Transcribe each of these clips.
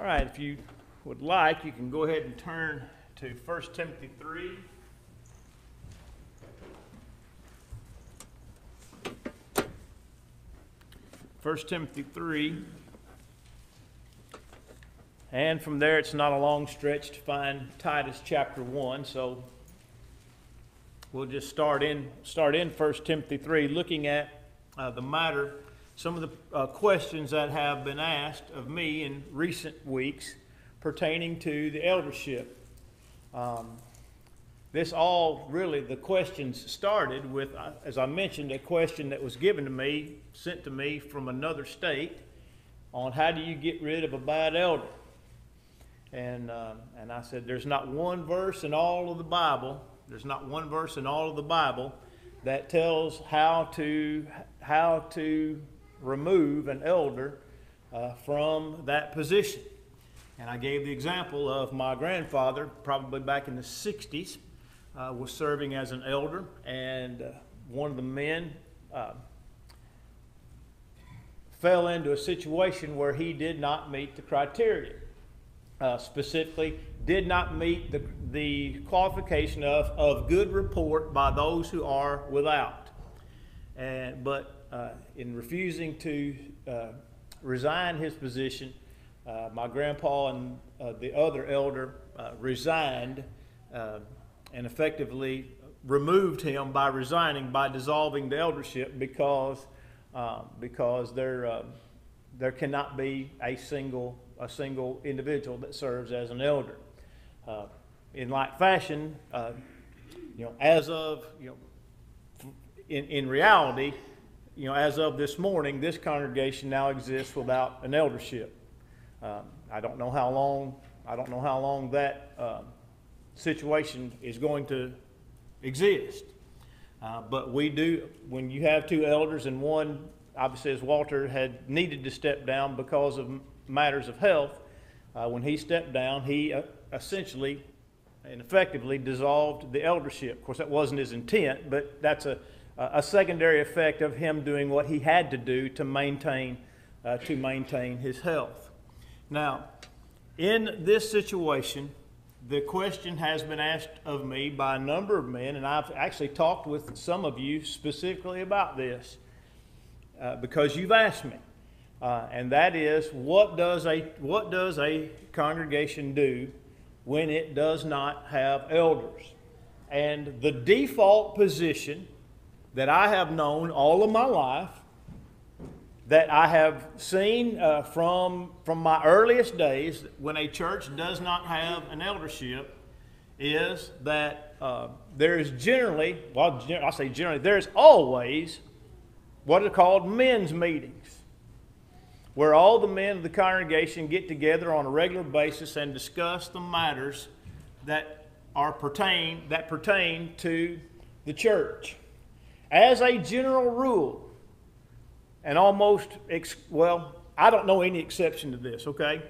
All right, if you would like, you can go ahead and turn to 1 Timothy 3. First Timothy 3. And from there, it's not a long stretch to find Titus chapter 1. So we'll just start in 1 Timothy 3, looking at the matter, some of the questions that have been asked of me in recent weeks pertaining to the eldership. This all really, the questions started with, as I mentioned, a question that was given to me, sent to me from another state, on how do you get rid of a bad elder? And I said, there's not one verse in all of the Bible. There's not one verse in all of the Bible that tells how to remove an elder from that position. And I gave the example of my grandfather, probably back in the 60s, was serving as an elder, and one of the men fell into a situation where he did not meet the criteria. Specifically, did not meet the qualification of good report by those who are without. But in refusing to resign his position, my grandpa and the other elder resigned and effectively removed him by resigning, by dissolving the eldership, because there cannot be a single individual that serves as an elder. In like fashion, in reality, as of this morning, this congregation now exists without an eldership. I don't know how long that situation is going to exist. But we do, when you have two elders, and one, obviously, as Walter had needed to step down because of matters of health, when he stepped down, he essentially and effectively dissolved the eldership. Of course, that wasn't his intent, but that's a secondary effect of him doing what he had to do to maintain his health. Now, in this situation, the question has been asked of me by a number of men, and I've actually talked with some of you specifically about this because you've asked me. And that is, what does a congregation do when it does not have elders? And the default position that I have known all of my life, that I have seen from my earliest days, when a church does not have an eldership, is that there is generally, there's always what are called men's meetings, where all the men of the congregation get together on a regular basis and discuss the matters that pertain to the church. As a general rule, and almost, I don't know any exception to this, okay?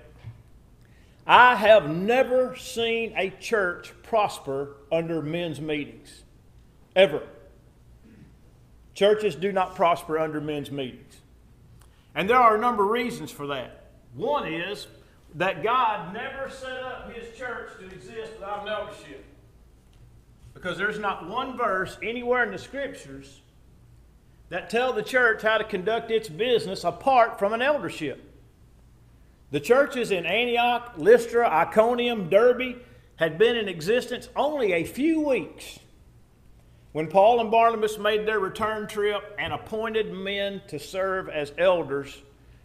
I have never seen a church prosper under men's meetings, ever. Churches do not prosper under men's meetings. And there are a number of reasons for that. One is that God never set up His church to exist without an eldership. Because there's not one verse anywhere in the Scriptures that tell the church how to conduct its business apart from an eldership. The churches in Antioch, Lystra, Iconium, Derbe had been in existence only a few weeks when Paul and Barnabas made their return trip and appointed men to serve as elders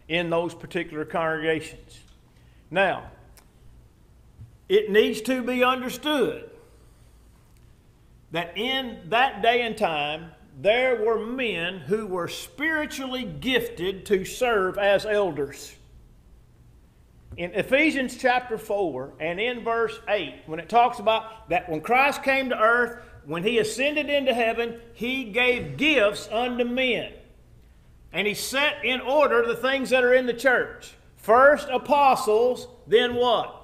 in those particular congregations. Now, it needs to be understood that in that day and time, there were men who were spiritually gifted to serve as elders. In Ephesians chapter 4 and in verse 8, when it talks about that when Christ came to earth, when He ascended into heaven, He gave gifts unto men. And He set in order the things that are in the church. First apostles, then what?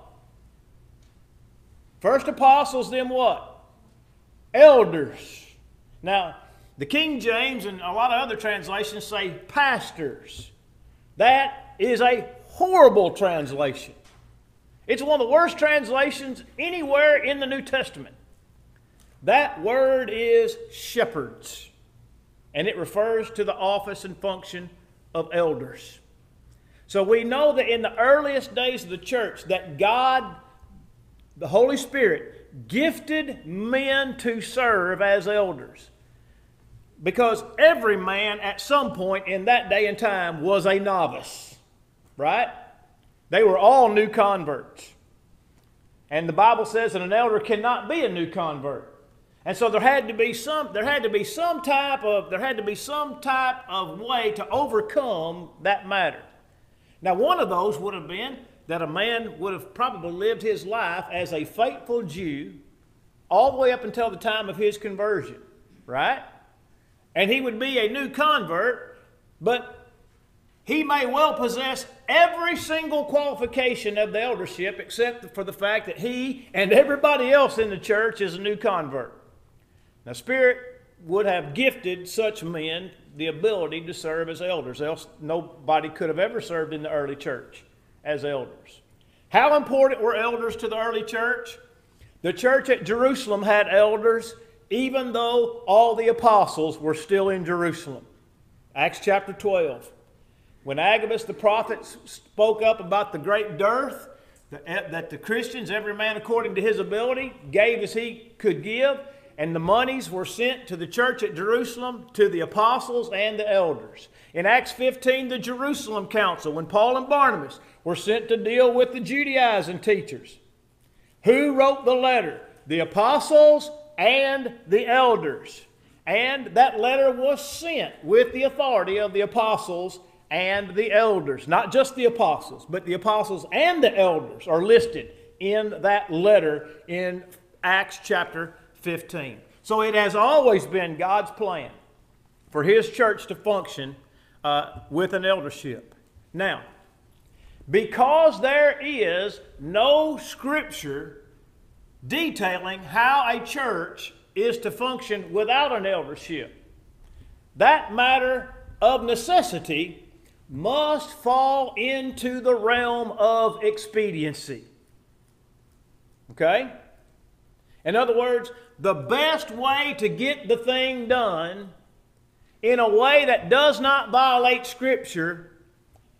First apostles, then what? Elders. Now, the King James and a lot of other translations say pastors. That is a horrible translation. It's one of the worst translations anywhere in the New Testament. That word is shepherds, and it refers to the office and function of elders. So we know that in the earliest days of the church that God, the Holy Spirit, gifted men to serve as elders. Because every man at some point in that day and time was a novice, right? They were all new converts. And the Bible says that an elder cannot be a new convert. And so there had to be some type of way to overcome that matter. Now, one of those would have been that a man would have probably lived his life as a faithful Jew all the way up until the time of his conversion, right? And he would be a new convert, but he may well possess every single qualification of the eldership except for the fact that he and everybody else in the church is a new convert. Now, Spirit would have gifted such men the ability to serve as elders, else nobody could have ever served in the early church as elders. How important were elders to the early church? The church at Jerusalem had elders even though all the apostles were still in Jerusalem. Acts chapter 12. When Agabus the prophet spoke up about the great dearth, that the Christians, every man according to his ability, gave as he could give, and the monies were sent to the church at Jerusalem, to the apostles and the elders. In Acts 15, the Jerusalem Council, when Paul and Barnabas were sent to deal with the Judaizing teachers. Who wrote the letter? The apostles and the elders. And that letter was sent with the authority of the apostles and the elders. Not just the apostles, but the apostles and the elders are listed in that letter in Acts chapter 15. So it has always been God's plan for His church to function with an eldership. Now, because there is no scripture detailing how a church is to function without an eldership, that matter of necessity must fall into the realm of expediency. Okay? In other words, the best way to get the thing done in a way that does not violate Scripture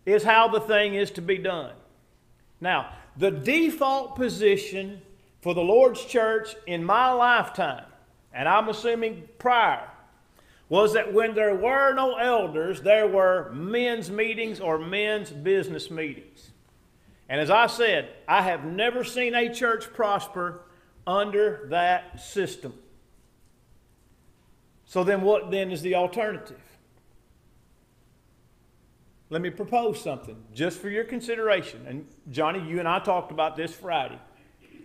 is how the thing is to be done. Now, the default position for the Lord's church in my lifetime, and I'm assuming prior, was that when there were no elders, there were men's meetings or men's business meetings. And as I said, I have never seen a church prosper under that system. So then what then is the alternative? Let me propose something just for your consideration. And Johnny, you and I talked about this Friday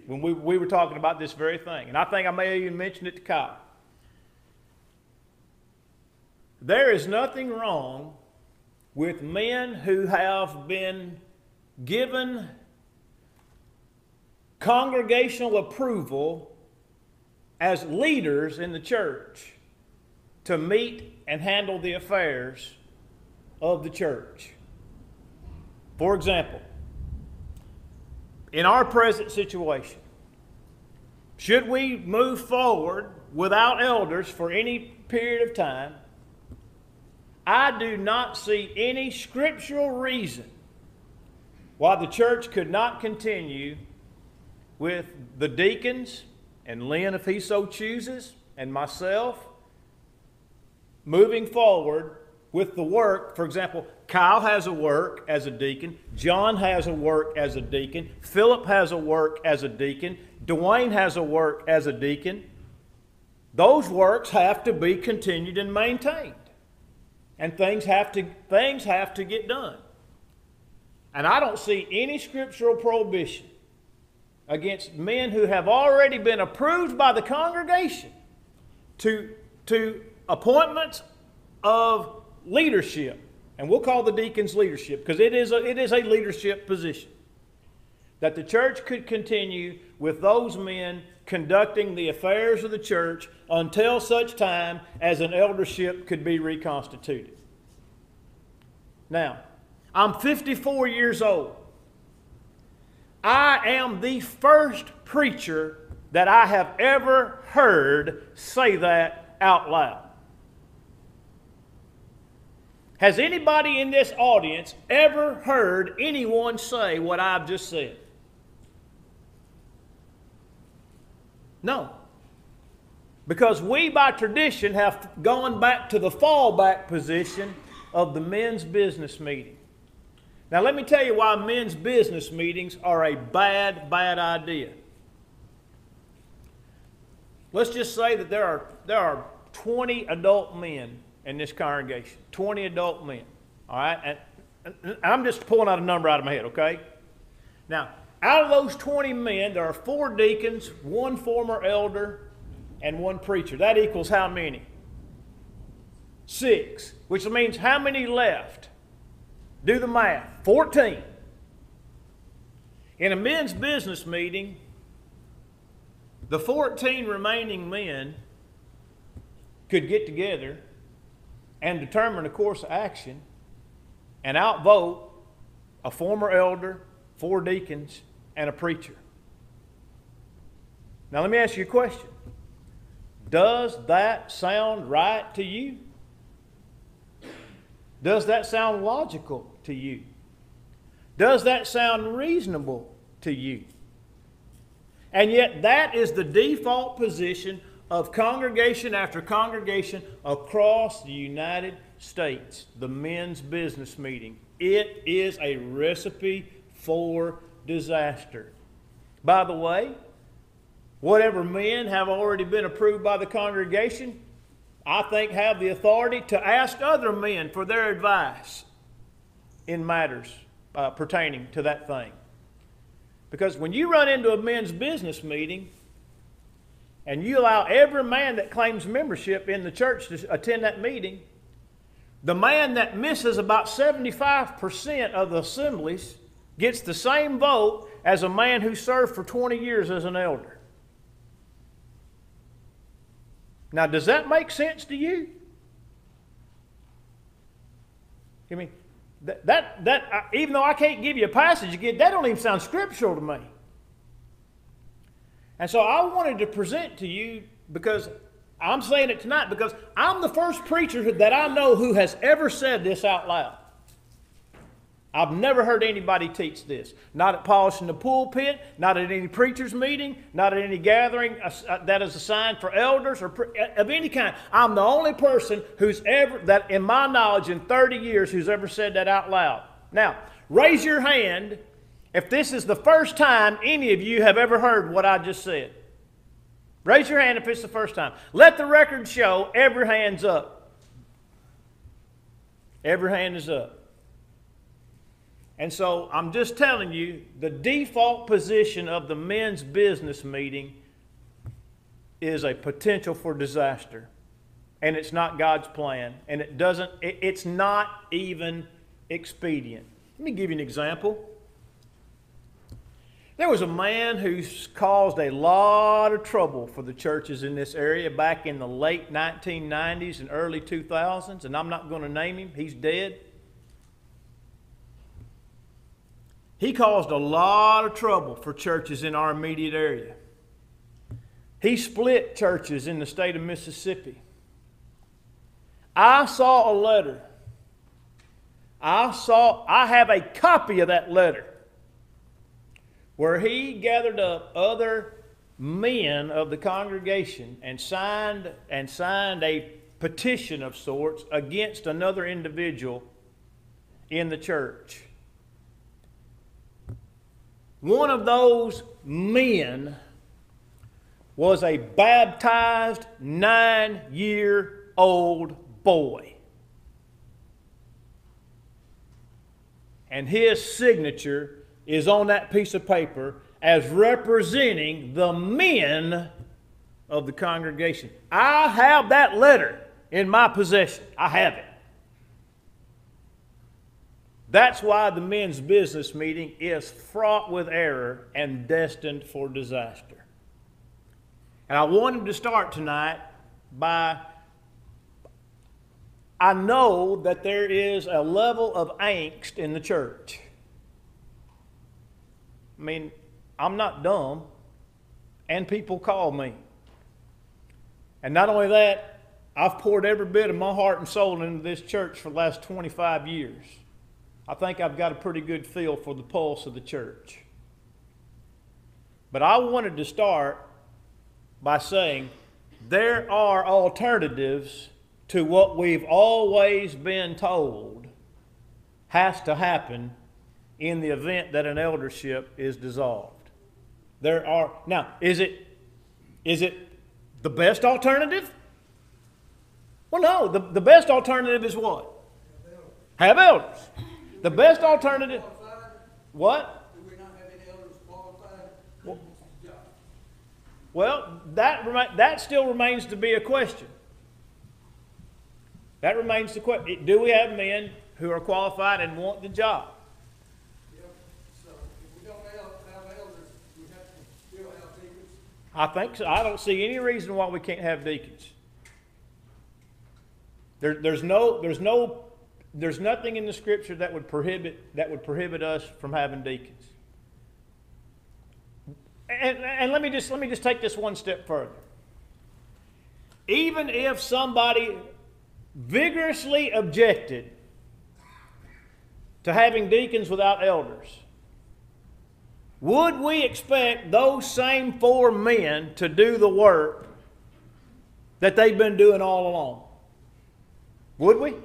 when we were talking about this very thing. And I think I may have even mentioned it to Kyle. There is nothing wrong with men who have been given congregational approval as leaders in the church to meet and handle the affairs of the church. For example, in our present situation, should we move forward without elders for any period of time, I do not see any scriptural reason why the church could not continue with the deacons and Lynn, if he so chooses, and myself, moving forward with the work. For example, Kyle has a work as a deacon, John has a work as a deacon, Philip has a work as a deacon, Dwayne has a work as a deacon. Those works have to be continued and maintained. And things have to get done. And I don't see any scriptural prohibition against men who have already been approved by the congregation to appointments of leadership. And we'll call the deacons leadership because it is a leadership position. That the church could continue with those men conducting the affairs of the church until such time as an eldership could be reconstituted. Now, I'm 54 years old. I am the first preacher that I have ever heard say that out loud. Has anybody in this audience ever heard anyone say what I've just said? No. Because we, by tradition, have gone back to the fallback position of the men's business meeting. Now, let me tell you why men's business meetings are a bad idea. Let's just say that there are 20 adult men in this congregation. 20 adult men. All right? And I'm just pulling out a number out of my head, okay? Now, out of those 20 men, there are 4 deacons, 1 former elder, and 1 preacher. That equals how many? 6. Which means how many left? Do the math. 14. In a men's business meeting, the 14 remaining men could get together and determine a course of action and outvote a former elder, 4 deacons, and a preacher. Now let me ask you a question. Does that sound right to you? Does that sound logical to you? Does that sound reasonable to you? And yet that is the default position of congregation after congregation across the United States, the men's business meeting. It is a recipe for disaster. By the way, whatever men have already been approved by the congregation, I think have the authority to ask other men for their advice in matters pertaining to that thing. Because when you run into a men's business meeting and you allow every man that claims membership in the church to attend that meeting, the man that misses about 75% of the assemblies gets the same vote as a man who served for 20 years as an elder. Now, does that make sense to you? I mean, even though I can't give you a passage again, that don't even sound scriptural to me. And so I wanted to present to you, because I'm saying it tonight, because I'm the first preacher that I know who has ever said this out loud. I've never heard anybody teach this. Not at polishing the pulpit, not at any preacher's meeting, not at any gathering that is assigned for elders or of any kind. I'm the only person who's ever, that in my knowledge in 30 years, who's ever said that out loud. Now, raise your hand if this is the first time any of you have ever heard what I just said. Raise your hand if it's the first time. Let the record show every hand's up. Every hand is up. And so I'm just telling you, the default position of the men's business meeting is a potential for disaster. And it's not God's plan. And it's not even expedient. Let me give you an example. There was a man who caused a lot of trouble for the churches in this area back in the late 1990s and early 2000s. And I'm not going to name him. He's dead. He caused a lot of trouble for churches in our immediate area. He split churches in the state of Mississippi. I saw a letter. I have a copy of that letter where he gathered up other men of the congregation and signed a petition of sorts against another individual in the church. One of those men was a baptized 9-year-old boy. And his signature is on that piece of paper as representing the men of the congregation. I have that letter in my possession. I have it. That's why the men's business meeting is fraught with error and destined for disaster. And I wanted to start tonight by, I know that there is a level of angst in the church. I mean, I'm not dumb, and people call me. And not only that, I've poured every bit of my heart and soul into this church for the last 25 years. I think I've got a pretty good feel for the pulse of the church. But I wanted to start by saying there are alternatives to what we've always been told has to happen in the event that an eldership is dissolved. There are, now, is it the best alternative? Well, no, the best alternative is what? Have elders. The best alternative, what? Do we not have any elders qualified? Well, that still remains to be a question. That remains the question. Do we have men who are qualified and want the job? Yep. So if we don't have elders, we have to still have deacons. I think so. I don't see any reason why we can't have deacons. There's nothing in the Scripture that would prohibit us from having deacons. And let me just take this one step further. Even if somebody vigorously objected to having deacons without elders, would we expect those same 4 men to do the work that they've been doing all along? Would we?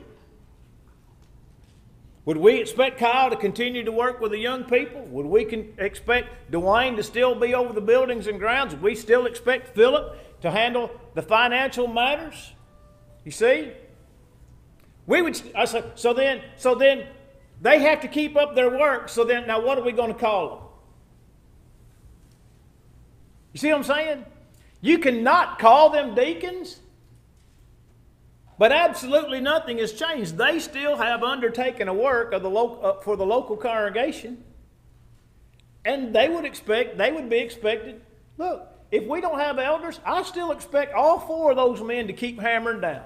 Would we expect Kyle to continue to work with the young people? Would we expect Dwayne to still be over the buildings and grounds? Would we still expect Philip to handle the financial matters? You see? So then they have to keep up their work. So then, now what are we going to call them? You see what I'm saying? You cannot call them deacons, but absolutely nothing has changed. They still have undertaken a work of for the local congregation, and they would be expected. Look, if we don't have elders, I still expect all 4 of those men to keep hammering down,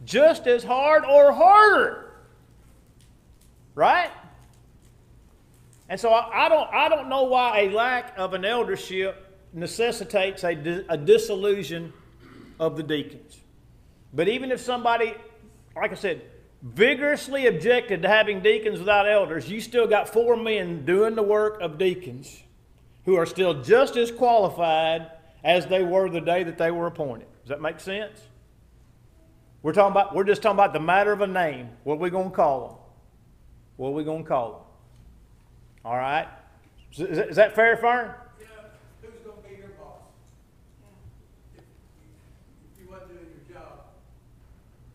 just as hard or harder, right? And so I don't know why a lack of an eldership necessitates a dissolution of the deacons. But even if somebody, like I said, vigorously objected to having deacons without elders, you still got 4 men doing the work of deacons who are still just as qualified as they were the day that they were appointed. Does that make sense? We're just talking about the matter of a name. What are we going to call them? What are we going to call them? All right? Is that fair, Fern? Yeah. Who's going to be your boss? If you weren't doing your job,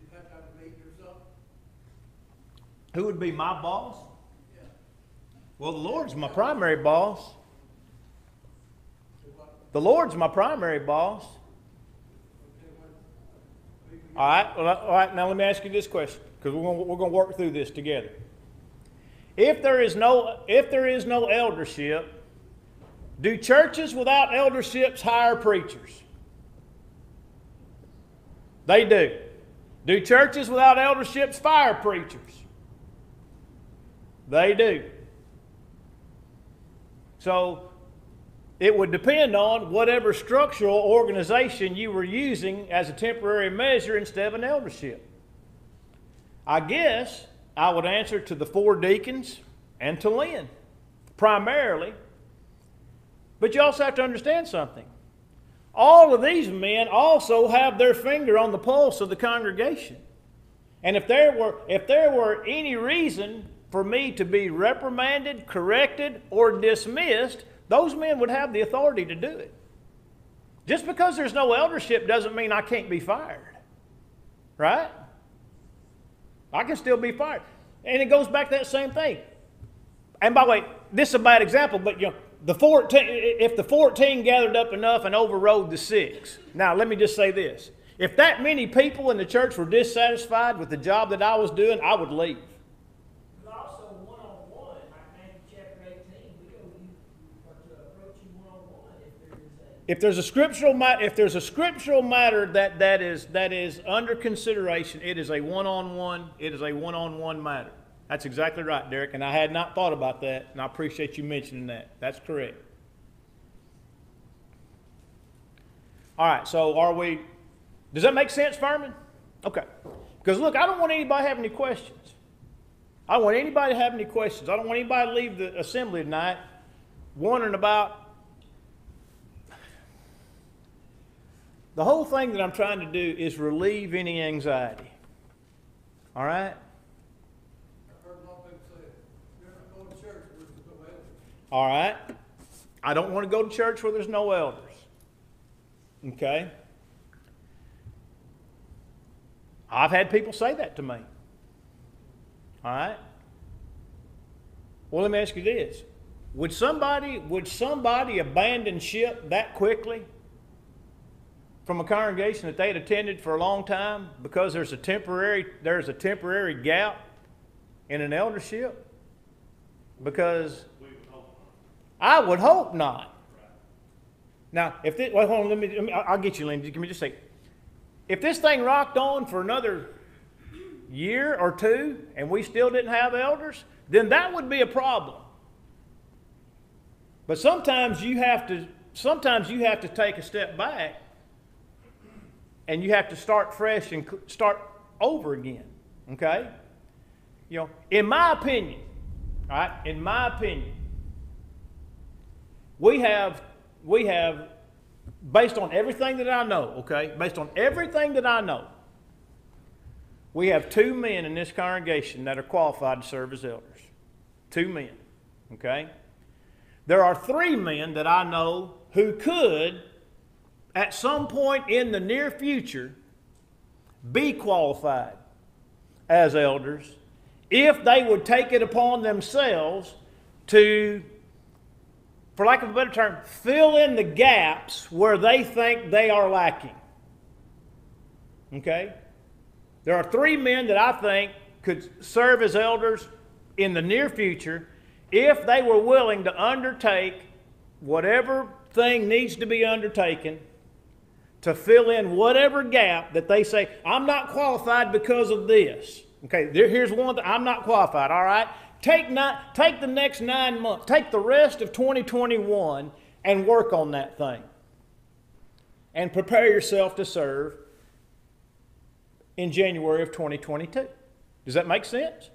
you'd have to have a meeting or something. Who would be my boss? Yeah. Well, the Lord's my primary boss. The Lord's my primary boss. All right. Now let me ask you this question, because we're going to work through this together. If there is no eldership, do churches without elderships hire preachers? They do. Do churches without elderships fire preachers? They do. So it would depend on whatever structural organization you were using as a temporary measure instead of an eldership. I guess I would answer to the 4 deacons and to Lynn, primarily. But you also have to understand something. All of these men also have their finger on the pulse of the congregation. And if there were any reason for me to be reprimanded, corrected, or dismissed, those men would have the authority to do it. Just because there's no eldership doesn't mean I can't be fired. Right? I can still be fired. And it goes back to that same thing. And by the way, this is a bad example, but if the 14 gathered up enough and overrode the 6. Now, let me just say this. If that many people in the church were dissatisfied with the job that I was doing, I would leave. But also one-on-one, like Matthew chapter 18, we are to approach you one-on-one if there is If there's a scriptural matter that is under consideration, it is a one-on-one matter. That's exactly right, Derek, and I had not thought about that, and I appreciate you mentioning that. That's correct. All right, so does that make sense, Furman? Okay. Because look, I don't want anybody to have any questions. I don't want anybody to have any questions. I don't want anybody to leave the assembly tonight wondering about. The whole thing that I'm trying to do is relieve any anxiety. All right? I've heard a lot of people say, you're not going to church where there's no elders. All right? I don't want to go to church where there's no elders. Okay? I've had people say that to me. All right? Well, let me ask you this. Would somebody abandon ship that quickly from a congregation that they had attended for a long time because there's a temporary gap in an eldership? Because I would hope not. Now, if this, well, hold on, I'll get you, Lynn. Give me just a second. If this thing rocked on for another year or two and we still didn't have elders, then that would be a problem. But sometimes you have to take a step back and you have to start fresh and start over again. Okay? You know, in my opinion, all right, we have, based on everything that I know, okay, we have 2 men in this congregation that are qualified to serve as elders. 2 men, okay? There are 3 men that I know who could, at some point in the near future, be qualified as elders if they would take it upon themselves to, for lack of a better term, fill in the gaps where they think they are lacking. Okay? There are 3 men that I think could serve as elders in the near future if they were willing to undertake whatever thing needs to be undertaken to fill in whatever gap that they say, I'm not qualified because of this. Okay, here's one that I'm not qualified, all right? Take the next 9 months, take the rest of 2021 and work on that thing. And prepare yourself to serve in January of 2022. Does that make sense?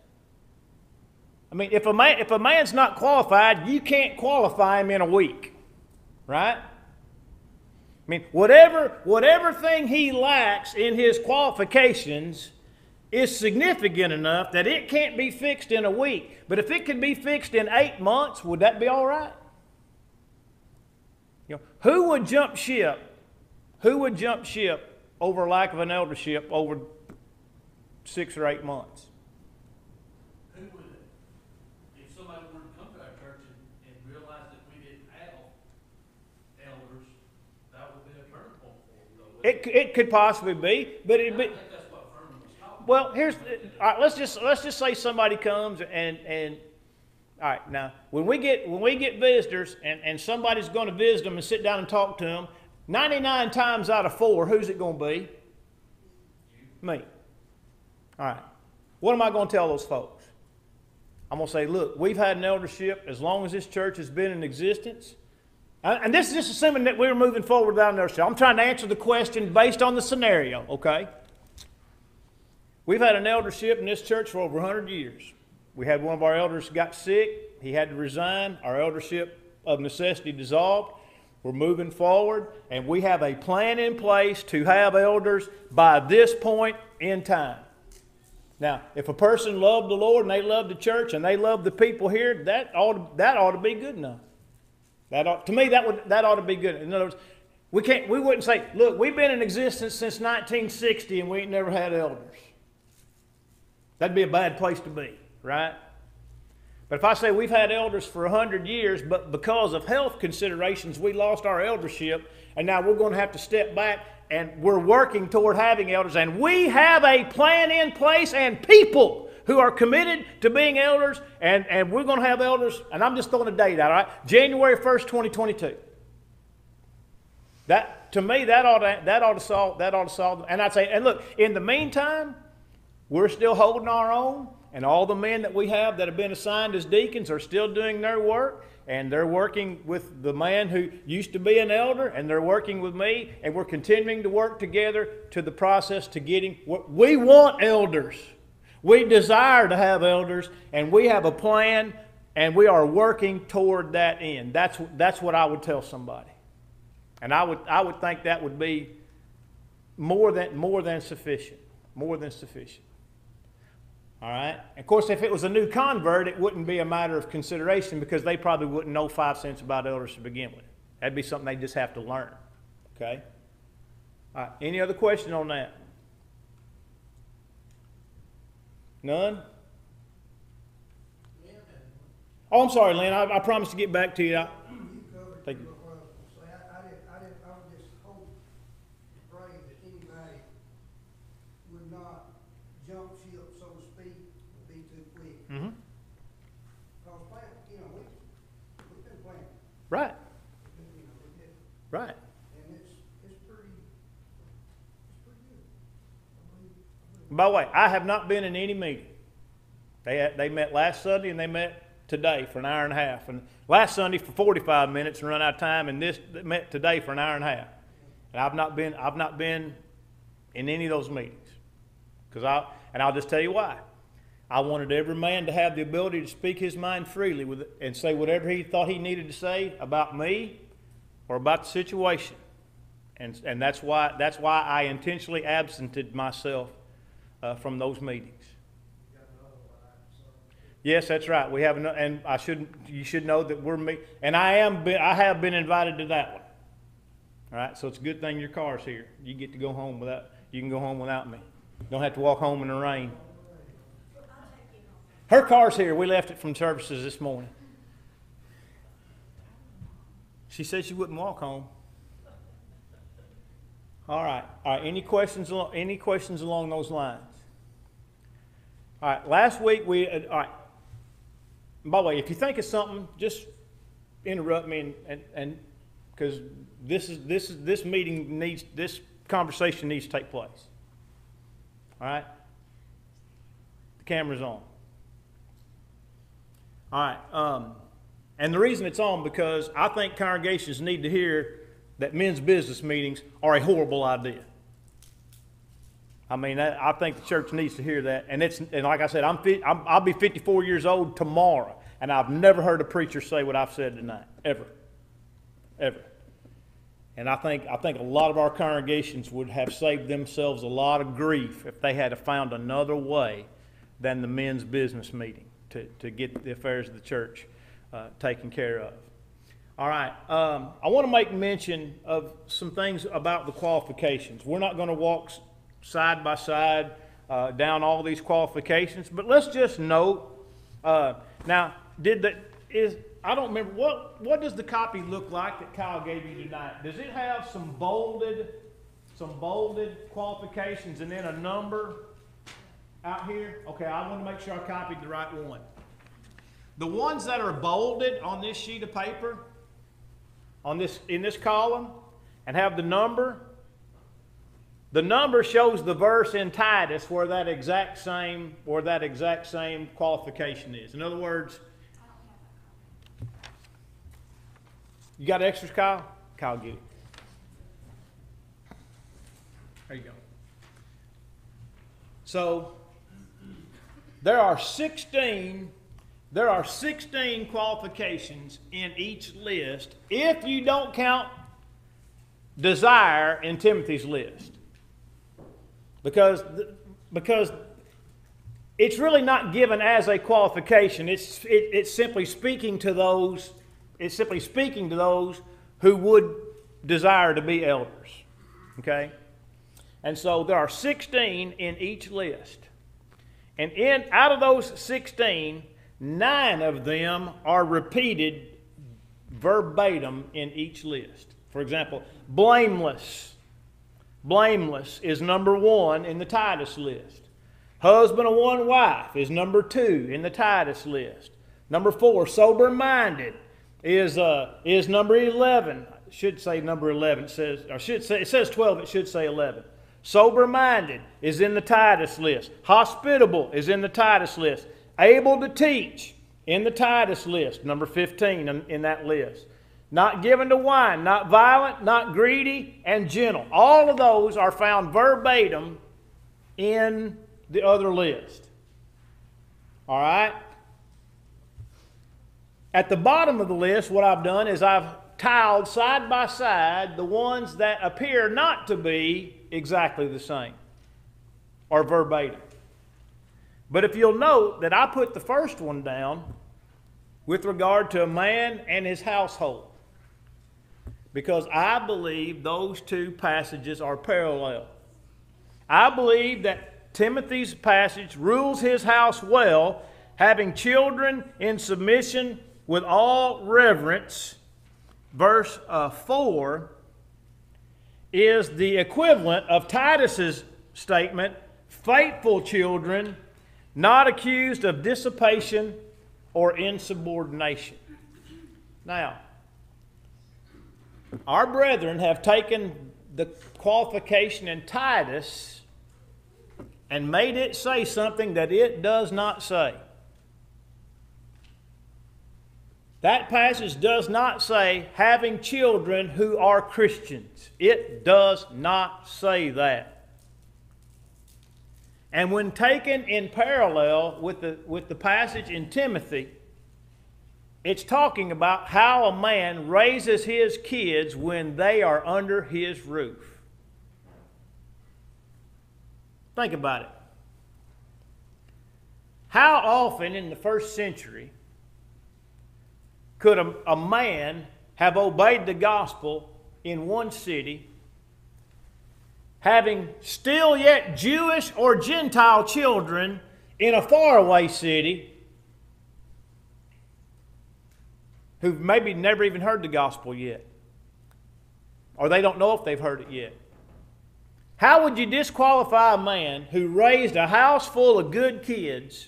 I mean, if a man's not qualified, you can't qualify him in a week, right? I mean, whatever thing he lacks in his qualifications is significant enough that it can't be fixed in a week. But if it could be fixed in 8 months, would that be all right? You know, who would jump ship? Who would jump ship over lack of an eldership over 6 or 8 months? Who would, if somebody were to come to our church and realize that we didn't have elders, that would be a turning point for them, though. It could possibly be, but I think that's what Furman was talking well, about. here's all right. Let's just say somebody comes and all right. Now, when we get visitors and somebody's going to visit them and sit down and talk to them, 99 times out of 4, who's it going to be? Me. All right. What am I going to tell those folks? I'm going to say, look, we've had an eldership as long as this church has been in existence. And this is just assuming that we're moving forward down there. So I'm trying to answer the question based on the scenario, okay? We've had an eldership in this church for over 100 years. We had one of our elders got sick. He had to resign. Our eldership of necessity dissolved. We're moving forward, and we have a plan in place to have elders by this point in time. Now, if a person loved the Lord and they loved the church and they loved the people here, that ought to be good enough. To me, that ought to be good. In other words, we wouldn't say, look, we've been in existence since 1960 and we ain't never had elders. That'd be a bad place to be, right? But if I say we've had elders for 100 years, but because of health considerations, we lost our eldership, and now we're going to have to step back, and we're working toward having elders, and we have a plan in place and people who are committed to being elders, and we're going to have elders, and I'm just throwing a date out, all right? January 1st, 2022. To me, that ought to solve, and I'd say, and look, in the meantime, we're still holding our own, and all the men that we have that have been assigned as deacons are still doing their work, and they're working with the man who used to be an elder, and they're working with me, and we're continuing to work together to the process to getting what we want elders. We desire to have elders, and we have a plan, and we are working toward that end. That's what I would tell somebody. And I would think that would be more than sufficient. More than sufficient. All right? Of course, if it was a new convert, it wouldn't be a matter of consideration because they probably wouldn't know 5 cents about elders to begin with. That'd be something they just have to learn. Okay? All right. Any other question on that? None? Oh, I'm sorry, Lynn. I promised to get back to you. You covered Thank you. what I was gonna say. I would just hope and pray that anybody would not jump ship, so to speak, or be too quick. Mm-hmm. Because we've been planning, Right. we did, Right. and it's pretty good. I believe. By the way, I have not been in any meeting. They met last Sunday and they met today for an hour and a half. And last Sunday for 45 minutes and run out of time, and this met today for an hour and a half. And I've not been in any of those meetings. And I'll just tell you why. I wanted every man to have the ability to speak his mind freely and say whatever he thought he needed to say about me or about the situation. And that's why I intentionally absented myself from those meetings. Yes, that's right. We have, and you should know that and I have been invited to that one. All right, so it's a good thing your car's here. You get to go home you can go home without me. Don't have to walk home in the rain. Her car's here. We left it from services this morning. She said she wouldn't walk home. All right. Any questions along those lines? All right. Last week all right. By the way, if you think of something, just interrupt me and because this conversation needs to take place. All right. The camera's on. All right. And the reason it's on because I think congregations need to hear that men's business meetings are a horrible idea. I mean, I think the church needs to hear that. And like I said, I'll be 54 years old tomorrow, and I've never heard a preacher say what I've said tonight, ever. And I think a lot of our congregations would have saved themselves a lot of grief if they had found another way than the men's business meeting to get the affairs of the church taken care of. All right, I want to make mention of some things about the qualifications. We're not going to walk side by side down all these qualifications, but let's just note. Now, I don't remember what does the copy look like that Kyle gave you tonight? Does it have some bolded qualifications and then a number out here? Okay, I want to make sure I copied the right one. The ones that are bolded on this sheet of paper, in this column, and have the number. The number shows the verse in Titus where that exact same qualification is. In other words, you got extras, Kyle? Kyle, get it. There you go. So there are 16 qualifications in each list if you don't count desire in Timothy's list. Because it's really not given as a qualification. It's simply speaking to those. It's simply speaking to those who would desire to be elders. Okay, and so there are 16 in each list, and out of those 16, 9 of them are repeated verbatim in each list. For example, blameless. Blameless is number 1 in the Titus list. Husband of one wife is number 2 in the Titus list. Number 4, sober-minded is number 11. It should say number 11. It says 12. It should say 11. Sober-minded is in the Titus list. Hospitable is in the Titus list. Able to teach in the Titus list, number 15 in that list. Not given to wine, not violent, not greedy, and gentle. All of those are found verbatim in the other list. All right? At the bottom of the list, what I've done is I've tiled side by side the ones that appear not to be exactly the same or verbatim. But if you'll note that I put the first one down with regard to a man and his household, because I believe those two passages are parallel. I believe that Timothy's passage rules his house well, having children in submission with all reverence. Verse 4 is the equivalent of Titus's statement, faithful children, not accused of dissipation or insubordination. Now, our brethren have taken the qualification in Titus and made it say something that it does not say. That passage does not say having children who are Christians. It does not say that. And when taken in parallel with the passage in Timothy, it's talking about how a man raises his kids when they are under his roof. Think about it. How often in the first century could a man have obeyed the gospel in one city, having still yet Jewish or Gentile children in a faraway city who've maybe never even heard the gospel yet, or they don't know if they've heard it yet? How would you disqualify a man who raised a house full of good kids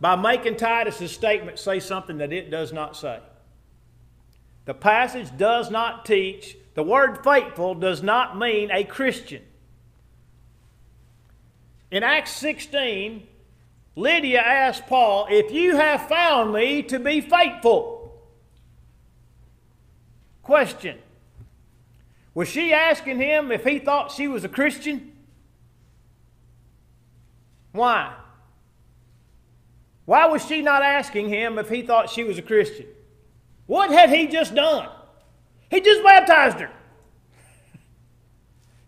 by making Titus's statement say something that it does not say? The passage does not teach. The word faithful does not mean a Christian. In Acts 16, Lydia asked Paul, "If you have found me to be faithful." Question. Was she asking him if he thought she was a Christian? Why? Why was she not asking him if he thought she was a Christian? What had he just done? He just baptized her.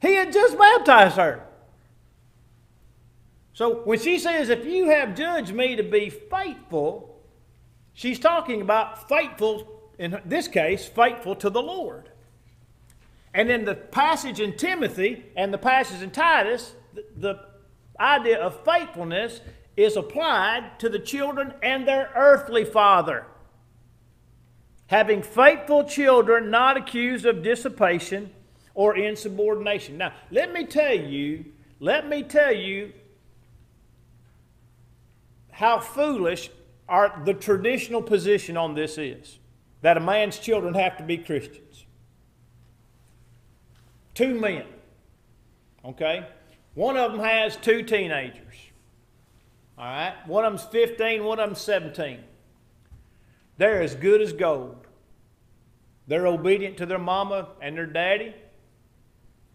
He had just baptized her. So when she says, "If you have judged me to be faithful," she's talking about faithful, in this case, faithful to the Lord. And in the passage in Timothy and the passage in Titus, the idea of faithfulness is applied to the children and their earthly father. Having faithful children not accused of dissipation or insubordination. Now, let me tell you how foolish the traditional position on this is, that a man's children have to be Christians. Two men, okay? One of them has two teenagers, all right? One of them's 15, one of them's 17. They're as good as gold. They're obedient to their mama and their daddy.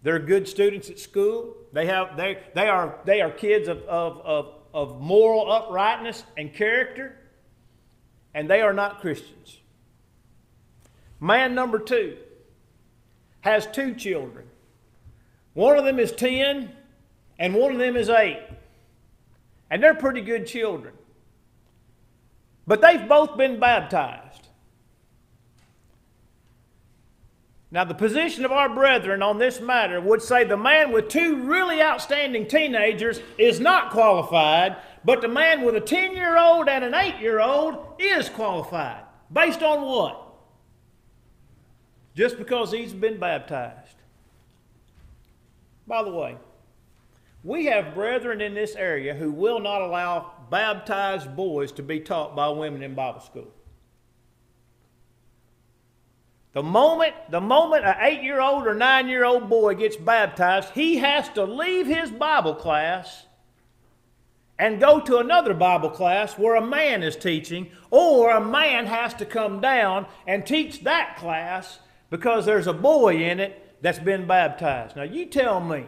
They're good students at school. They are kids of moral uprightness and character, and they are not Christians. Man number two has two children. One of them is 10 and one of them is 8. And they're pretty good children. But they've both been baptized. Now, the position of our brethren on this matter would say the man with two really outstanding teenagers is not qualified, but the man with a 10-year-old and an 8-year-old is qualified. Based on what? Just because he's been baptized. By the way, we have brethren in this area who will not allow baptized boys to be taught by women in Bible school. The moment an 8-year-old or 9-year-old boy gets baptized, he has to leave his Bible class and go to another Bible class where a man is teaching, or a man has to come down and teach that class because there's a boy in it that's been baptized. Now you tell me,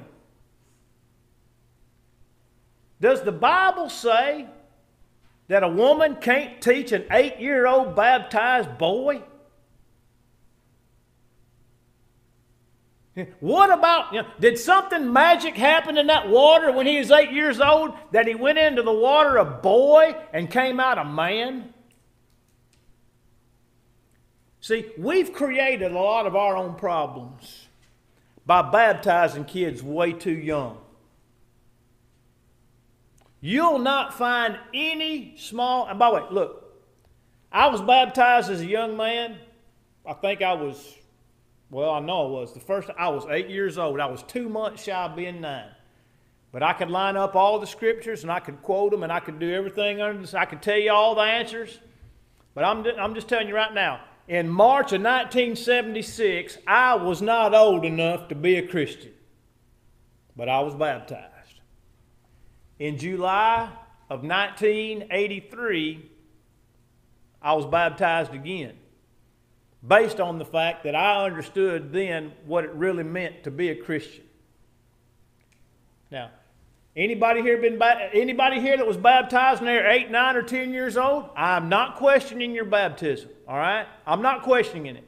does the Bible say that a woman can't teach an 8-year-old baptized boy? What about, did something magic happen in that water when he was 8 years old, that he went into the water a boy and came out a man? See, we've created a lot of our own problems by baptizing kids way too young. You'll not find any small, and by the way, look, I was baptized as a young man. I think I was, well, I know I was. I was 8 years old. I was 2 months shy of being 9. But I could line up all the scriptures, and I could quote them, and I could do everything under this. I could tell you all the answers. But I'm just telling you right now, in March of 1976, I was not old enough to be a Christian. But I was baptized. In July of 1983, I was baptized again, based on the fact that I understood then what it really meant to be a Christian. Now, anybody here that was baptized when they were 8, 9, or 10 years old? I'm not questioning your baptism, all right? I'm not questioning it.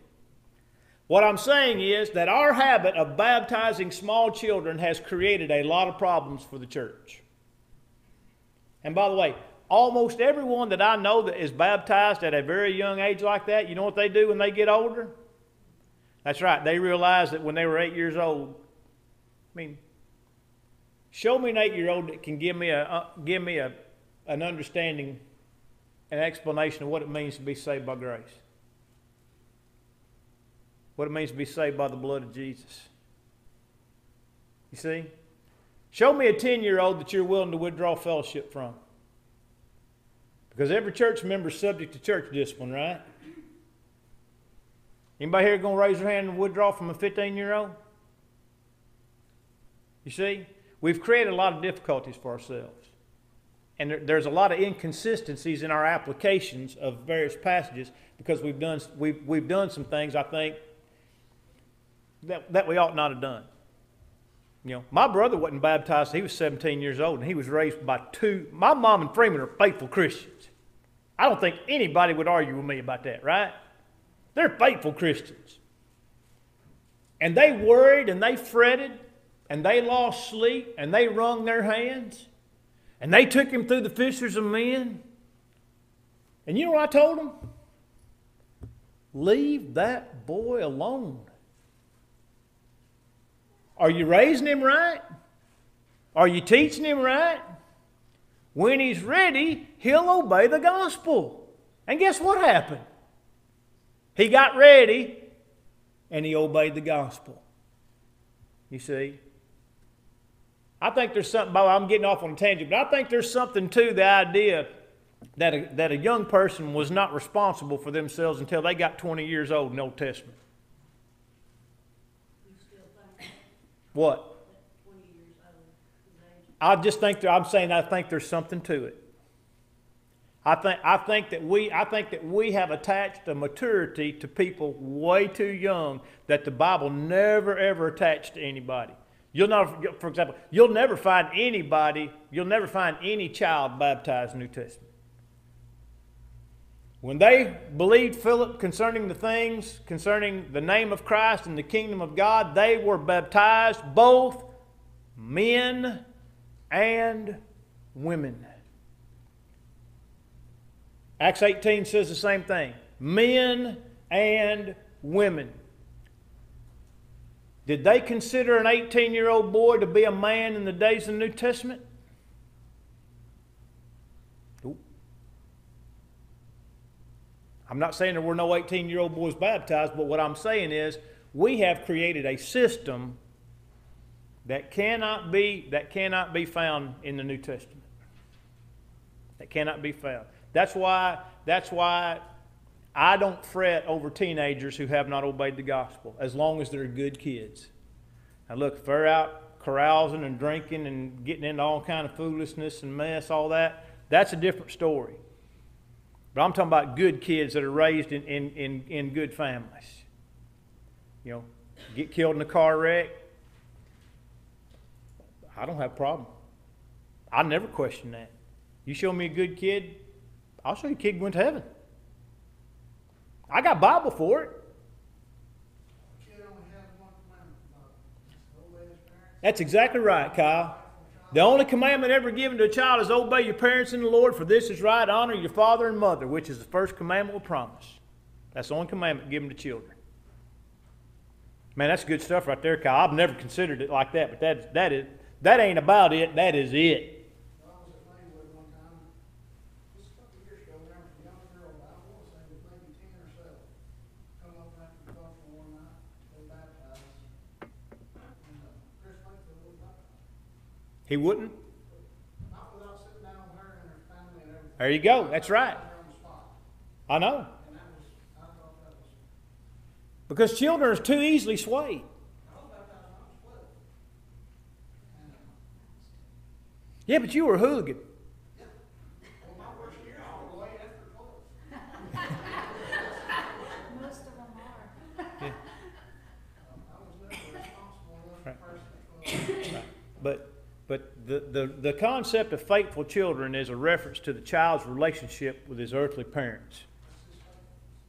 What I'm saying is that our habit of baptizing small children has created a lot of problems for the church. And by the way, almost everyone that I know that is baptized at a very young age like that, you know what they do when they get older? That's right, they realize that when they were 8 years old, show me an 8-year-old that can give me an understanding, an explanation of what it means to be saved by grace. What it means to be saved by the blood of Jesus. You see? Show me a 10-year-old that you're willing to withdraw fellowship from. Because every church member is subject to church discipline, right? Anybody here going to raise their hand and withdraw from a 15-year-old? You see? We've created a lot of difficulties for ourselves. And there's a lot of inconsistencies in our applications of various passages because we've done some things, I think, that we ought not have done. You know, my brother wasn't baptized. He was 17 years old, and he was raised by my mom and Freeman are faithful Christians. I don't think anybody would argue with me about that, right? They're faithful Christians. And they worried, and they fretted, and they lost sleep, and they wrung their hands, and they took him through the fishers of men. And you know what I told them? Leave that boy alone. Are you raising him right? Are you teaching him right? When he's ready, he'll obey the gospel. And guess what happened? He got ready and he obeyed the gospel. You see? I think there's something, I'm getting off on a tangent, but I think there's something to the idea that a young person was not responsible for themselves until they got 20 years old in the Old Testament. What? 20 years old. I think there's something to it. I think that we have attached a maturity to people way too young that the Bible never ever attached to anybody. For example, you'll never find any child baptized in the New Testament. When they believed Philip concerning the name of Christ and the kingdom of God, they were baptized, both men and women. Acts 18 says the same thing. Men and women. Did they consider an 18-year-old boy to be a man in the days of the New Testament? I'm not saying there were no 18-year-old boys baptized, but what I'm saying is we have created a system that cannot be found in the New Testament. That cannot be found. That's why I don't fret over teenagers who have not obeyed the gospel, as long as they're good kids. Now look, if they're out carousing and drinking and getting into all kind of foolishness and mess, all that, that's a different story. But I'm talking about good kids that are raised in good families. You know, get killed in a car wreck, I don't have a problem. I never question that. You show me a good kid, I'll show you a kid going to heaven. I got Bible for it. Kid only has one commandment, obey his parents. That's exactly right, Kyle. The only commandment ever given to a child is obey your parents in the Lord, for this is right. Honor your father and mother, which is the first commandment with promise. That's the only commandment given to children. Man, that's good stuff right there, Kyle. I've never considered it like that, but that ain't about it. That is it. I was at Maywood one time, just a couple of years ago, there was a young girl, I want to say was maybe 10 or so, come up after the gospel one night, they baptized, and Chris Wakefield was baptized. He wouldn't? Not without sitting down with her and her family and everything. There you go. That's right. Right there on the spot. I know. And that was, I thought that was, Because children are too easily swayed. I was baptized when I was 12. And, Yeah, but you were a hooligan. well, my first year, I was way after 12. Most of them are. I was never a responsible enough Right. person at 12. But the concept of faithful children is a reference to the child's relationship with his earthly parents.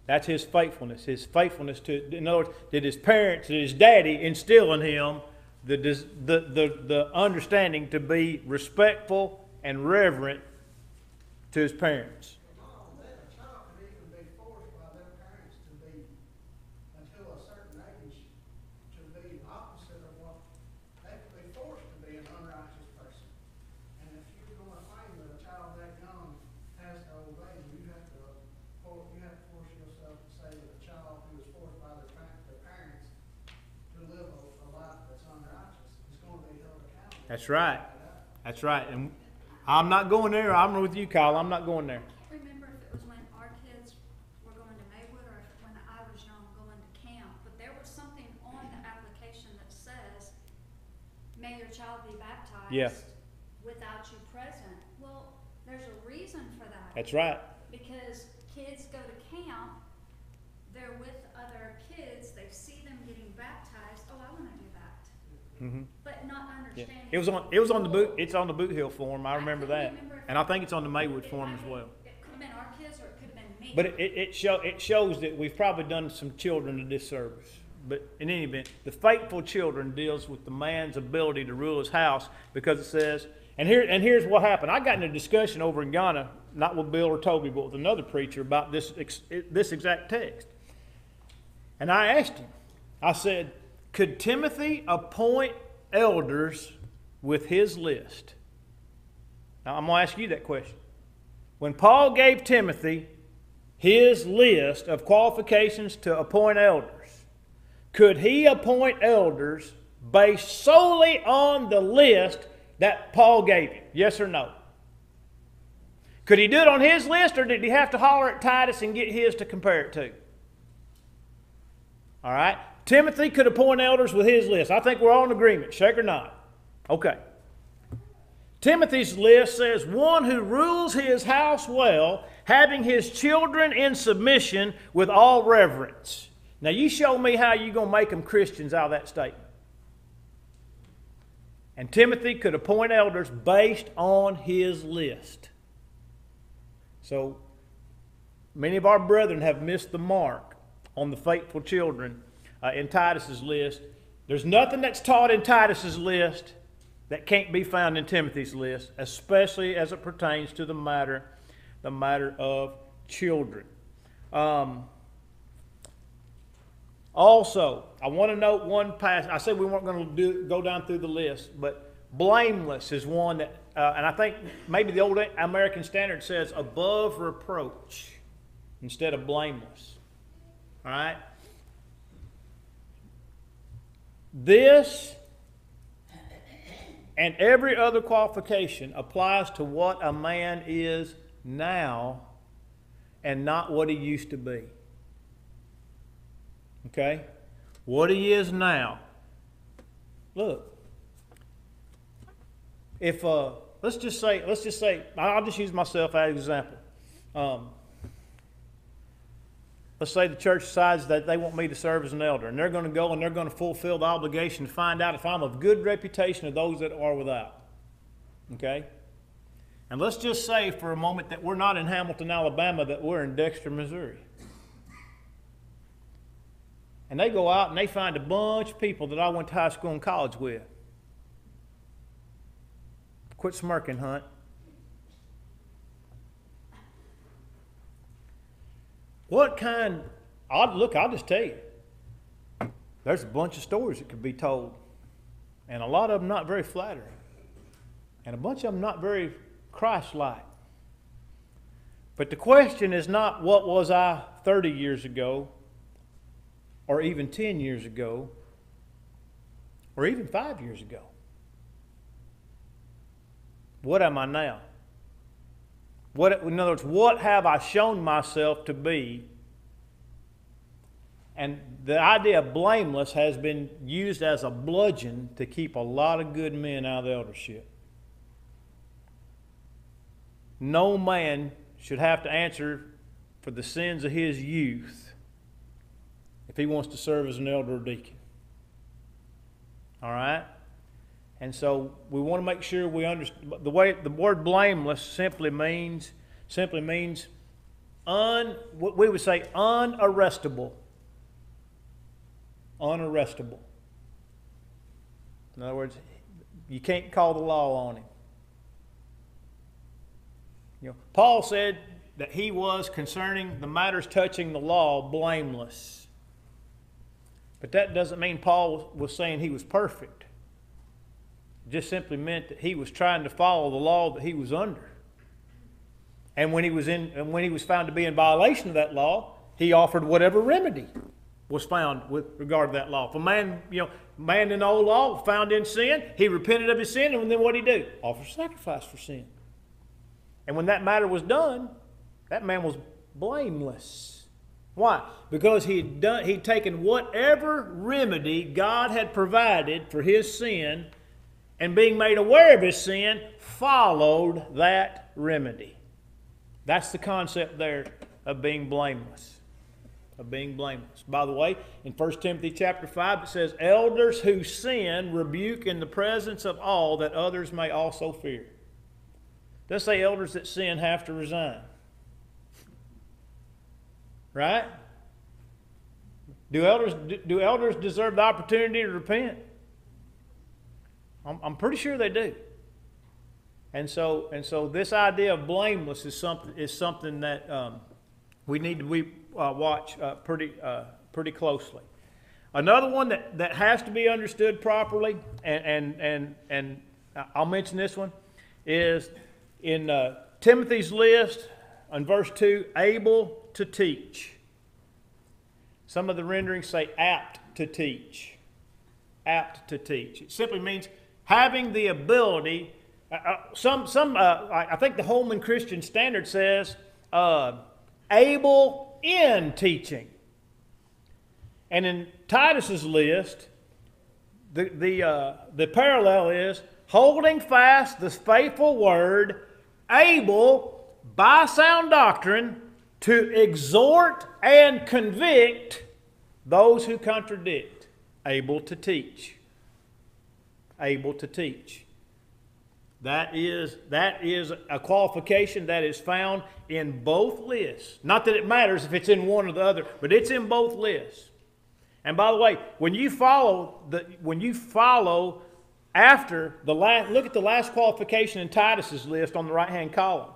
That's his faithfulness. His faithfulness to, in other words, did his parents, did his daddy instill in him the understanding to be respectful and reverent to his parents. Not only that, a child could even be forced by their parents to be, until a certain age, to be opposite of what, they could be forced to be an unrighteous person. And if you're gonna claim that a child that young has to obey, you have to force yourself to say that a child who is forced by their parents to live a life that's unrighteous is gonna be held accountable. That's right. That's right. And I'm not going there. I'm with you, Kyle. I'm not going there. I can't remember if it was when our kids were going to Maywood or if when I was young going to camp, but there was something on the application that says, may your child be baptized Yeah. without you present. Well, there's a reason for that. That's right. Because kids go to camp, they're with other kids, they see them getting baptized, oh, I want to do that. Mm-hmm. But not Yeah. understanding. It was on the boot. It's on the Boot Hill form. I remember couldn't that, remember if and I think it's on the Maywood it form might as be- well. It could have been our kids or it could have been me. But it shows that we've probably done some children a disservice. But in any event, the faithful children deals with the man's ability to rule his house, because it says, and here's what happened. I got in a discussion over in Ghana, not with Bill or Toby, but with another preacher about this exact text. And I asked him, I said, could Timothy appoint elders with his list? Now I'm going to ask you that question. When Paul gave Timothy his list of qualifications to appoint elders, could he appoint elders based solely on the list that Paul gave him? Yes or no? Could he do it on his list, or did he have to holler at Titus and get his to compare it to? All right. Timothy could appoint elders with his list. I think we're all in agreement. Shake or not? Okay. Timothy's list says, one who rules his house well, having his children in submission with all reverence. Now you show me how you're going to make them Christians out of that statement. And Timothy could appoint elders based on his list. So many of our brethren have missed the mark on the faithful children in Titus's list. There's nothing that's taught in Titus's list that can't be found in Timothy's list, especially as it pertains to the matter of children. Also, I want to note one passage. I said we weren't going to go down through the list, but blameless is one that, and I think maybe the old American Standard says above reproach instead of blameless. All right? This and every other qualification applies to what a man is now and not what he used to be. Okay? What he is now. Look, if let's just say, I'll just use myself as an example. Let's say the church decides that they want me to serve as an elder, and they're going to go and they're going to fulfill the obligation to find out if I'm of good reputation of those that are without. Okay? And let's just say for a moment that we're not in Hamilton, Alabama, that we're in Dexter, Missouri. And they go out and they find a bunch of people that I went to high school and college with. Quit smirking, Hunt. What kind, I'll just tell you, there's a bunch of stories that could be told. And a lot of them not very flattering. And a bunch of them not very Christ-like. But the question is not what was I 30 years ago, or even 10 years ago, or even 5 years ago. What am I now? In other words, what have I shown myself to be? And the idea of blameless has been used as a bludgeon to keep a lot of good men out of the eldership. No man should have to answer for the sins of his youth if he wants to serve as an elder or deacon. All right? And so we want to make sure we understand the word blameless simply means what we would say unarrestable. Unarrestable. In other words, you can't call the law on him. You know, Paul said that he was, concerning the matters touching the law, blameless. But that doesn't mean Paul was saying he was perfect. It just simply meant that he was trying to follow the law that he was under. And when he was found to be in violation of that law, he offered whatever remedy was found with regard to that law. If a man in the old law found in sin, he repented of his sin, and then what did he do? Offer sacrifice for sin. And when that matter was done, that man was blameless. Why? Because he'd taken whatever remedy God had provided for his sin, and being made aware of his sin, followed that remedy. That's the concept there of being blameless. Of being blameless. By the way, in 1 Timothy chapter 5, it says, elders who sin rebuke in the presence of all, that others may also fear. It does say elders that sin have to resign. Right? Do elders deserve the opportunity to repent? I'm pretty sure they do. And so this idea of blameless is something that we need to watch pretty closely. Another one that has to be understood properly, and I'll mention this one, is in Timothy's list on verse 2, able to teach. Some of the renderings say apt to teach. Apt to teach. It simply means having the ability. I think the Holman Christian Standard says able in teaching. And in Titus's list, the parallel is holding fast the faithful word, able by sound doctrine to exhort and convict those who contradict. Able to teach. Able to teach. That is a qualification that is found in both lists. Not that it matters if it's in one or the other, but it's in both lists. And by the way, when you follow after the last, look at the last qualification in Titus's list on the right-hand column.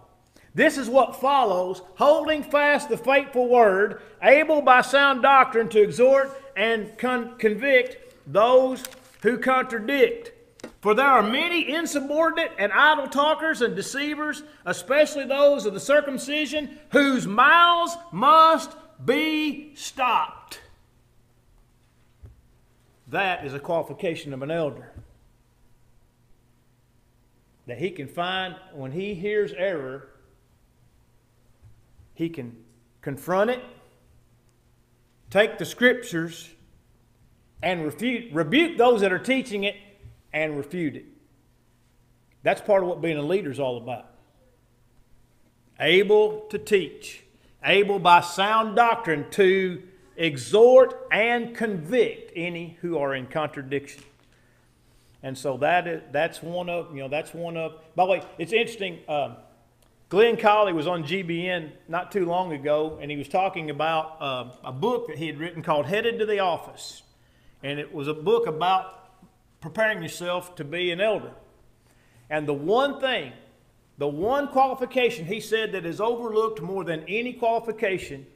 This is what follows: holding fast the faithful word, able by sound doctrine to exhort and convict those who contradict. For there are many insubordinate and idle talkers and deceivers, especially those of the circumcision, whose mouths must be stopped. That is a qualification of an elder. That he can find, when he hears error, he can confront it, take the scriptures, and rebuke those that are teaching it, and refute it. That's part of what being a leader is all about. Able to teach, able by sound doctrine to exhort and convict any who are in contradiction. And so that's one of. By the way, it's interesting. Glenn Colley was on GBN not too long ago, and he was talking about a book that he had written called Headed to the Office. And it was a book about preparing yourself to be an elder. And the one qualification he said that is overlooked more than any qualification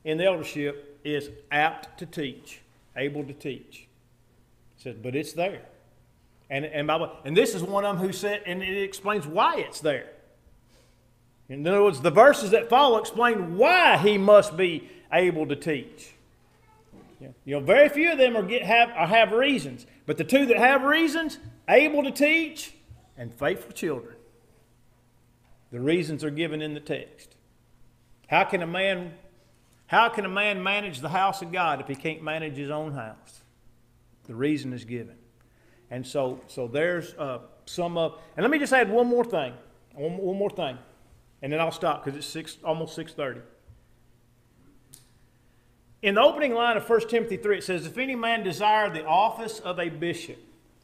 in the eldership is apt to teach, able to teach. He says, but it's there. And this is one of them who said, and it explains why it's there. In other words, the verses that follow explain why he must be able to teach. Very few of them have reasons. But the two that have reasons, able to teach and faithful children. The reasons are given in the text. How can a man manage the house of God if he can't manage his own house? The reason is given. And so there's some of, and let me just add one more thing, and then I'll stop because it's almost 6:30. In the opening line of 1 Timothy 3, it says, if any man desire the office of a bishop.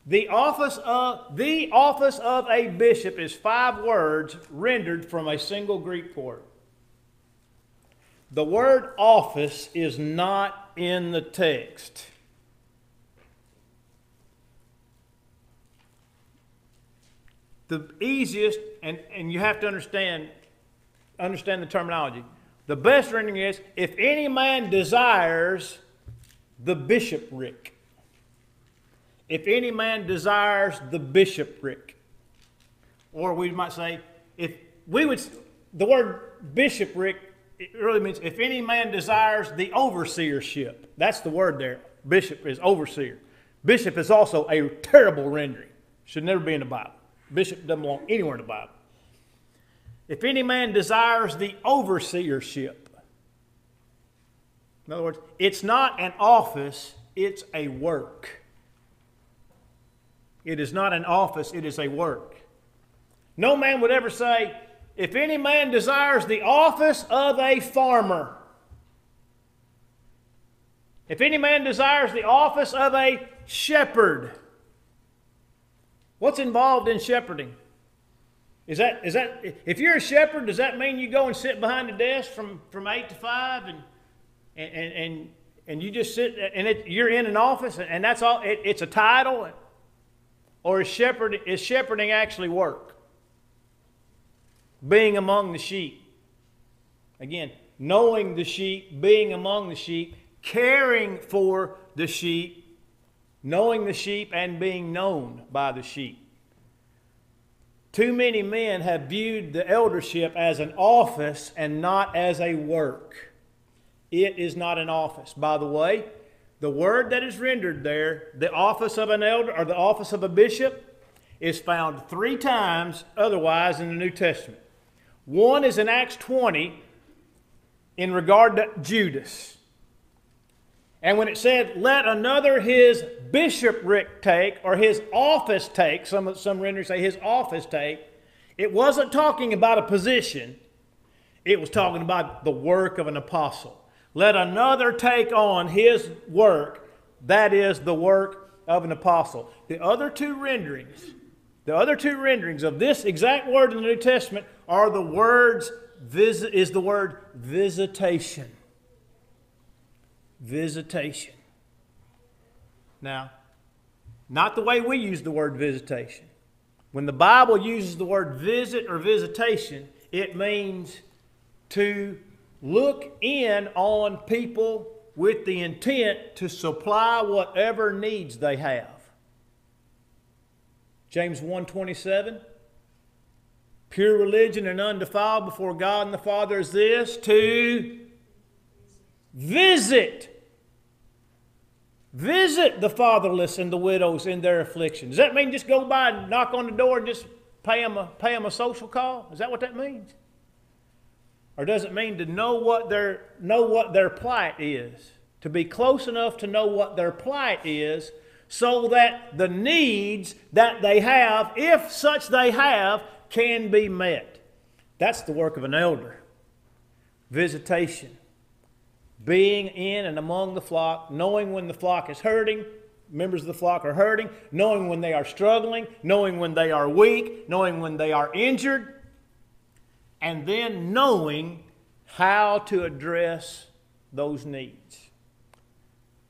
The office of a bishop is 5 words rendered from a single Greek word. The word office is not in the text. The easiest, and you have to understand the terminology. The best rendering is, if any man desires the bishopric. If any man desires the bishopric. Or we might say, the word bishopric, it really means if any man desires the overseership. That's the word there. Bishop is overseer. Bishop is also a terrible rendering. Should never be in the Bible. Bishop doesn't belong anywhere in the Bible. If any man desires the overseership. In other words, it's not an office, it's a work. It is not an office, it is a work. No man would ever say, if any man desires the office of a farmer. If any man desires the office of a shepherd. What's involved in shepherding? Is that if you're a shepherd, does that mean you go and sit behind the desk from 8 to 5 and you just sit and you're in an office and that's all? It's a title, or is shepherding actually work? Being among the sheep. Again, knowing the sheep, being among the sheep, caring for the sheep, knowing the sheep and being known by the sheep. Too many men have viewed the eldership as an office and not as a work. It is not an office. By the way, the word that is rendered there, the office of an elder or the office of a bishop, is found 3 times otherwise in the New Testament. One is in Acts 20 in regard to Judas. And when it said, let another his bishopric take, or his office take, some renderings say his office take, it wasn't talking about a position. It was talking about the work of an apostle. Let another take on his work, that is the work of an apostle. The other two renderings of this exact word in the New Testament are the word visitation. Visitation. Now, not the way we use the word visitation. When the Bible uses the word visit or visitation, it means to look in on people with the intent to supply whatever needs they have. James 1:27, pure religion and undefiled before God and the Father is this, to visit the fatherless and the widows in their affliction. Does that mean just go by and knock on the door and just pay them a social call? Is that what that means? or does it mean to know what their plight is? To be close enough to know what their plight is, so that the needs that they have, if such they have, can be met. That's the work of an elder. Visitation. Being in and among the flock, knowing when the flock is hurting, members of the flock are hurting, knowing when they are struggling, knowing when they are weak, knowing when they are injured, and then knowing how to address those needs.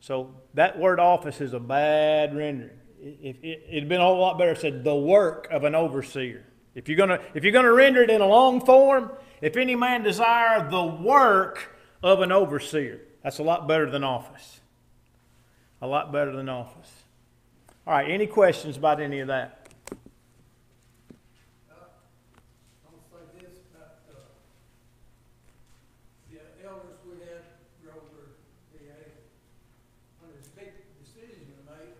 So that word office is a bad rendering. It'd been a whole lot better if it said the work of an overseer. If you're gonna render it in a long form, if any man desire the work of an overseer, that's a lot better than office. A lot better than office. All right, any questions about any of that? I'm gonna say this about, the elders we had, Grover, VA, when there's big decisions to make,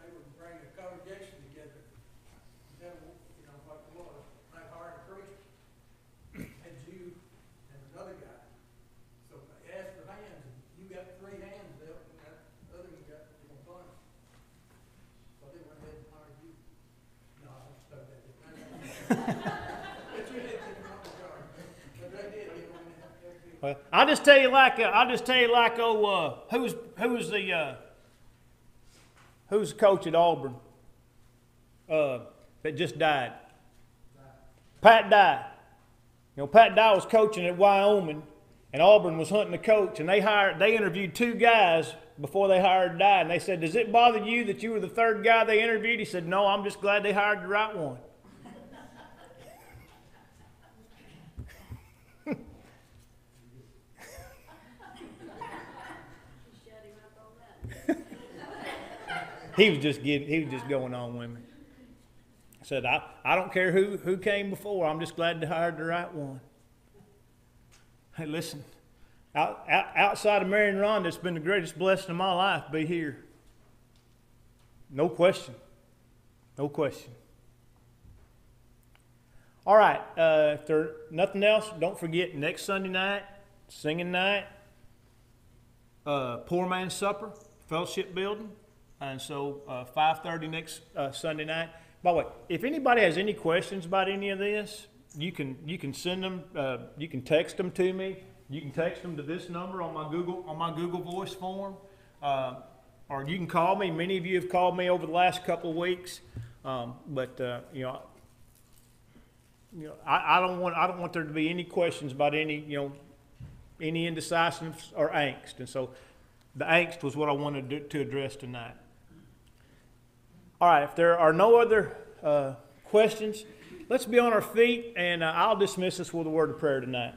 they would bring a congregation together. And tell them, you know, what it was, they hired a preacher, and you and another guy. So they asked for hands, and you got 3 hands, they'll, and that other one got, fun. So they went ahead and hired you. No, I don't stuff that. But you did get them on the guard. But they did get on the, Well, I'll just tell you like who's the coach at Auburn that just died? Pat Dye. You know, Pat Dye was coaching at Wyoming, and Auburn was hunting a coach, and they interviewed 2 guys before they hired Dye, and they said, "Does it bother you that you were the 3rd guy they interviewed?" He said, "No, I'm just glad they hired the right one." He was just going on with me. I said, I don't care who came before. I'm just glad they hired the right one. Hey, listen, outside of Mary and Rhonda, it's been the greatest blessing of my life to be here. No question. No question. All right, if there's nothing else, don't forget next Sunday night, singing night, Poor Man's Supper, Fellowship Building. And so 5:30 next Sunday night. By the way, if anybody has any questions about any of this, you can send them. You can text them to me. You can text them to this number on my Google Voice form, or you can call me. Many of you have called me over the last couple of weeks, but I don't want there to be any questions about any indecisiveness or angst. And so the angst was what I wanted to address tonight. All right, if there are no other questions, let's be on our feet, and I'll dismiss us with a word of prayer tonight.